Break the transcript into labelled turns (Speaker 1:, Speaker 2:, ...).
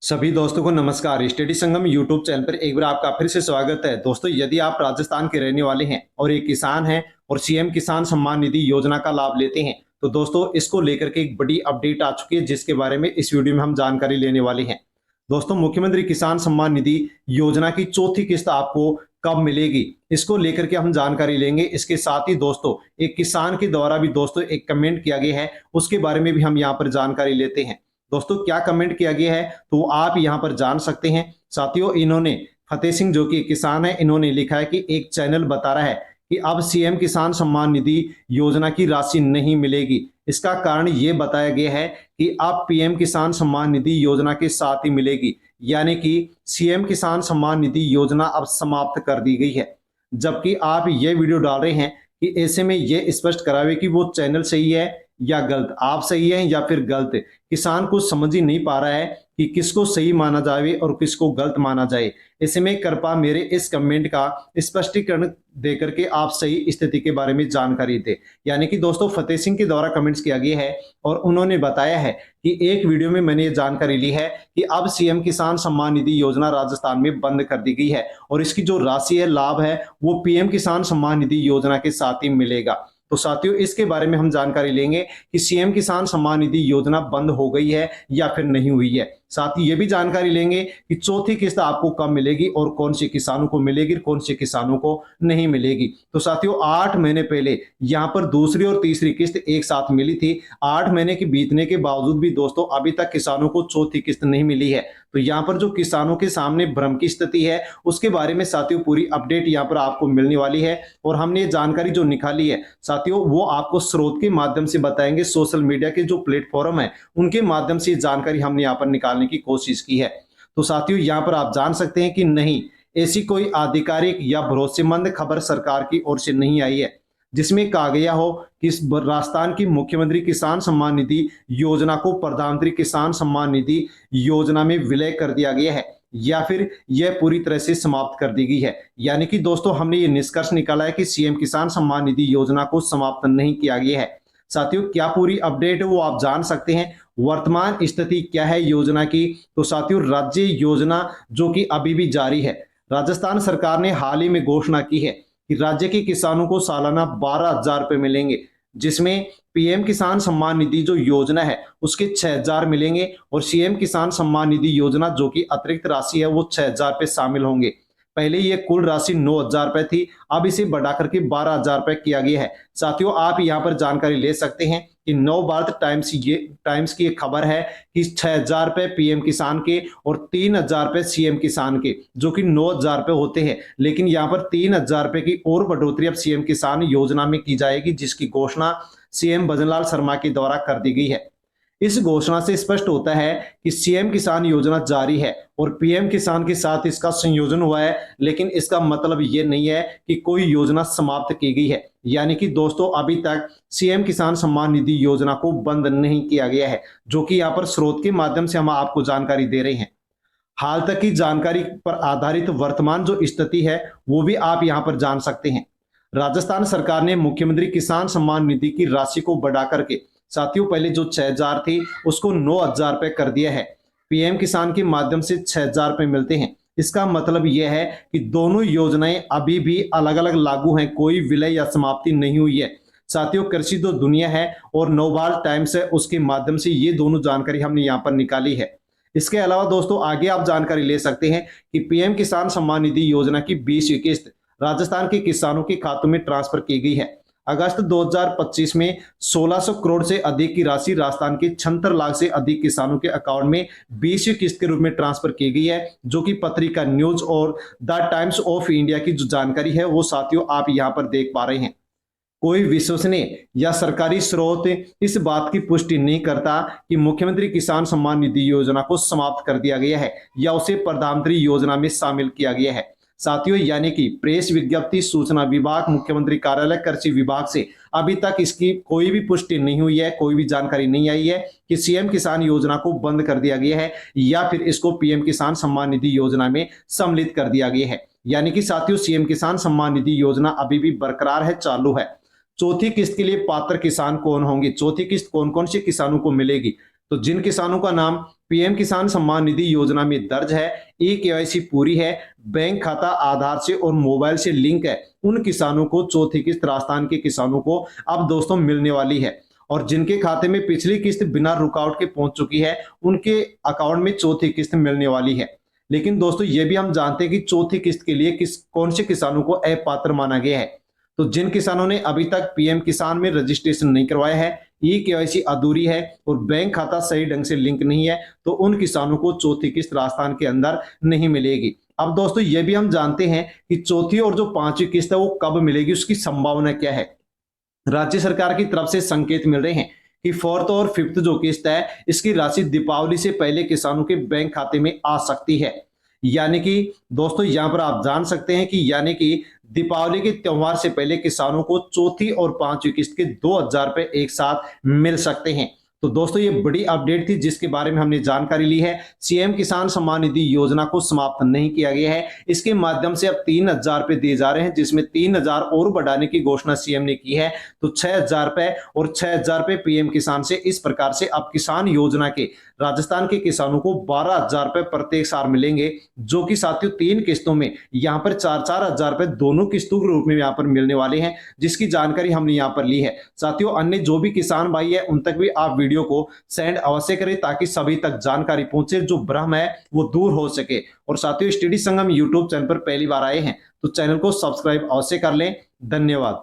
Speaker 1: सभी दोस्तों को नमस्कार। स्टडी संगम यूट्यूब चैनल पर एक बार आपका फिर से स्वागत है। दोस्तों, यदि आप राजस्थान के रहने वाले हैं और एक किसान हैं और सीएम किसान सम्मान निधि योजना का लाभ लेते हैं, तो दोस्तों इसको लेकर के एक बड़ी अपडेट आ चुकी है, जिसके बारे में इस वीडियो में हम जानकारी लेने वाले हैं। दोस्तों, मुख्यमंत्री किसान सम्मान निधि योजना की चौथी किस्त आपको कब मिलेगी, इसको लेकर के हम जानकारी लेंगे। इसके साथ ही दोस्तों, एक किसान के द्वारा भी दोस्तों एक कमेंट किया गया है, उसके बारे में भी हम यहाँ पर जानकारी लेते हैं। दोस्तों, क्या कमेंट किया गया है तो आप यहां पर जान सकते हैं। साथियों, इन्होंने फतेह सिंह जो कि किसान है, इन्होंने लिखा है कि एक चैनल बता रहा है कि अब सीएम किसान सम्मान निधि योजना की राशि नहीं मिलेगी। इसका कारण यह बताया गया है कि अब पीएम किसान सम्मान निधि योजना के साथ ही मिलेगी, यानी कि सीएम किसान सम्मान निधि योजना अब समाप्त कर दी गई है। जबकि आप ये वीडियो डाल रहे हैं कि ऐसे में यह स्पष्ट करावे कि वो चैनल सही है या गलत, आप सही हैं या फिर गलत। किसान को समझ ही नहीं पा रहा है कि किसको सही माना जाए और किसको गलत माना जाए। ऐसे में कृपया मेरे इस कमेंट का स्पष्टीकरण देकर के आप सही स्थिति के बारे में जानकारी दें। यानी कि दोस्तों, फतेह सिंह के द्वारा कमेंट्स किया गया है और उन्होंने बताया है कि एक वीडियो में मैंने ये जानकारी ली है कि अब सीएम किसान सम्मान निधि योजना राजस्थान में बंद कर दी गई है और इसकी जो राशि है, लाभ है, वो पीएम किसान सम्मान निधि योजना के साथ ही मिलेगा। तो साथियों, इसके बारे में हम जानकारी लेंगे कि सीएम किसान सम्मान निधि योजना बंद हो गई है या फिर नहीं हुई है। साथ ही ये भी जानकारी लेंगे कि चौथी किस्त आपको कब मिलेगी और कौन से किसानों को मिलेगी, कौन से किसानों को नहीं मिलेगी। तो साथियों, 8 महीने पहले यहाँ पर दूसरी और तीसरी किस्त एक साथ मिली थी। 8 महीने के बीतने के बावजूद भी दोस्तों अभी तक किसानों को चौथी किस्त नहीं मिली है। तो यहाँ पर जो किसानों के सामने भ्रम की स्थिति है, उसके बारे में साथियों पूरी अपडेट यहाँ पर आपको मिलने वाली है। और हमने ये जानकारी जो निकाली है साथियों, वो आपको स्रोत के माध्यम से बताएंगे। सोशल मीडिया के जो प्लेटफॉर्म है, उनके माध्यम से जानकारी हमने यहाँ पर निकालने की कोशिश की है। तो साथियों, यहाँ पर आप जान सकते हैं कि नहीं, ऐसी कोई आधिकारिक या भरोसेमंद खबर सरकार की ओर से नहीं आई है जिसमें कहा गया हो कि राजस्थान की मुख्यमंत्री किसान सम्मान निधि योजना को प्रधानमंत्री किसान सम्मान निधि योजना में विलय कर दिया गया है या फिर यह पूरी तरह से समाप्त कर दी गई है। यानी कि दोस्तों, हमने ये निष्कर्ष निकाला है कि सीएम किसान सम्मान निधि योजना को समाप्त नहीं किया गया है। साथियों, क्या पूरी अपडेट है वो आप जान सकते हैं। वर्तमान स्थिति क्या है योजना की, तो साथियों राज्य योजना जो कि अभी भी जारी है। राजस्थान सरकार ने हाल ही में घोषणा की है कि राज्य के किसानों को सालाना 12,000 रुपए मिलेंगे, जिसमें पीएम किसान सम्मान निधि जो योजना है उसके 6,000 मिलेंगे और सीएम किसान सम्मान निधि योजना जो कि अतिरिक्त राशि है वो 6,000 रुपए शामिल होंगे। पहले ये कुल राशि 9,000 रुपए थी, अब इसे बढ़ा करके 12,000 रुपए किया गया है। साथियों, आप यहाँ पर जानकारी ले सकते हैं कि नव भारत टाइम्स की एक खबर है कि 6,000 रुपए पीएम किसान के और 3,000 रुपए सीएम किसान के, जो कि 9,000 रुपए होते हैं। लेकिन यहाँ पर 3,000 रुपए की और बढ़ोतरी अब सीएम किसान योजना में की जाएगी, जिसकी घोषणा सीएम भजनलाल शर्मा के द्वारा कर दी गई है। इस घोषणा से स्पष्ट होता है कि सीएम किसान योजना जारी है और पीएम किसान के साथ इसका संयोजन हुआ है, लेकिन इसका मतलब ये नहीं है कि कोई योजना समाप्त की गई है। यानी कि दोस्तों, अभी तक सीएम किसान सम्मान निधि योजना को बंद नहीं किया गया है, जो कि यहाँ पर स्रोत के माध्यम से हम आपको जानकारी दे रहे हैं। हाल तक की जानकारी पर आधारित वर्तमान जो स्थिति है वो भी आप यहाँ पर जान सकते हैं। राजस्थान सरकार ने मुख्यमंत्री किसान सम्मान निधि की राशि को बढ़ा करके साथियों पहले जो 6,000 थी उसको 9,000 रुपए कर दिया है। पीएम किसान के माध्यम से 6,000 रुपए मिलते हैं। इसका मतलब यह है कि दोनों योजनाएं अभी भी अलग अलग लागू हैं, कोई विलय या समाप्ति नहीं हुई है। साथियों, कृषि तो दुनिया है और नवभारत टाइम्स है, उसके माध्यम से ये दोनों जानकारी हमने यहाँ पर निकाली है। इसके अलावा दोस्तों, आगे आप जानकारी ले सकते हैं कि पीएम किसान सम्मान निधि योजना की 20वीं किस्त राजस्थान के किसानों के खातों में ट्रांसफर की गई है। अगस्त 2025 में 1600 करोड़ से अधिक की राशि राजस्थान के 76 लाख से अधिक किसानों के अकाउंट में 20वीं किस्त के रूप में ट्रांसफर की गई है, जो कि पत्रिका न्यूज और द टाइम्स ऑफ इंडिया की जो जानकारी है वो साथियों आप यहां पर देख पा रहे हैं। कोई विश्वसनीय या सरकारी स्रोत इस बात की पुष्टि नहीं करता कि मुख्यमंत्री किसान सम्मान निधि योजना को समाप्त कर दिया गया है या उसे प्रधानमंत्री योजना में शामिल किया गया है। साथियों, यानी कि प्रेस विज्ञप्ति, सूचना विभाग, मुख्यमंत्री कार्यालय, कृषि विभाग से अभी तक इसकी कोई भी पुष्टि नहीं हुई है, कोई भी जानकारी नहीं आई है कि सीएम किसान योजना को बंद कर दिया गया है या फिर इसको पीएम किसान सम्मान निधि योजना में सम्मिलित कर दिया गया है। यानी कि साथियों, सीएम किसान सम्मान निधि योजना अभी भी बरकरार है, चालू है। चौथी किस्त के लिए पात्र किसान कौन होंगे, चौथी किस्त कौन कौन से किसानों को मिलेगी, तो जिन किसानों का नाम पीएम किसान सम्मान निधि योजना में दर्ज है, ई केवाईसी पूरी है, बैंक खाता आधार से और मोबाइल से लिंक है, उन किसानों को चौथी किस्त राजस्थान के किसानों को अब दोस्तों मिलने वाली है। और जिनके खाते में पिछली किस्त बिना रुकावट के पहुंच चुकी है, उनके अकाउंट में चौथी किस्त मिलने वाली है। लेकिन दोस्तों ये भी हम जानते हैं कि चौथी किस्त के लिए कौन से किसानों को अपात्र माना गया है। तो जिन किसानों ने अभी तक पीएम किसान में रजिस्ट्रेशन नहीं करवाया है, ई केवाईसी अधूरी है और बैंक खाता सही ढंग से लिंक नहीं है, तो उन किसानों को चौथी किस्त राजस्थान के अंदर नहीं मिलेगी। अब दोस्तों ये भी हम जानते हैं कि चौथी और जो पांचवी किस्त है वो कब मिलेगी, उसकी संभावना क्या है। राज्य सरकार की तरफ से संकेत मिल रहे हैं कि फोर्थ और फिफ्थ जो किस्त है, इसकी राशि दीपावली से पहले किसानों के बैंक खाते में आ सकती है। यानी कि दोस्तों यहां पर आप जान सकते हैं कि यानी कि दीपावली के त्योहार से पहले किसानों को चौथी और पांचवी किस्त के 2000 रुपए एक साथ मिल सकते हैं। तो दोस्तों ये बड़ी अपडेट थी जिसके बारे में हमने जानकारी ली है। सीएम किसान सम्मान निधि योजना को समाप्त नहीं किया गया है, इसके माध्यम से अब 3000 रुपए दिए जा रहे हैं, जिसमें 3000 और बढ़ाने की घोषणा सीएम ने की है। तो 6000 रुपए और 6000 रुपए पीएम किसान से, इस प्रकार से अब किसान योजना के राजस्थान के किसानों को 12000 रुपए प्रत्येक साल मिलेंगे, जो कि साथियों 3 किस्तों में यहाँ पर 4-4 हजार रुपए दोनों किस्तों के रूप में यहाँ पर मिलने वाले हैं, जिसकी जानकारी हमने यहाँ पर ली है। साथियों अन्य जो भी किसान भाई है उन तक भी आप वीडियो को सेंड अवश्य करें ताकि सभी तक जानकारी पहुंचे, जो भ्रम है वो दूर हो सके। और साथियों स्टडी संगम यूट्यूब चैनल पर पहली बार आए हैं तो चैनल को सब्सक्राइब अवश्य कर लें। धन्यवाद।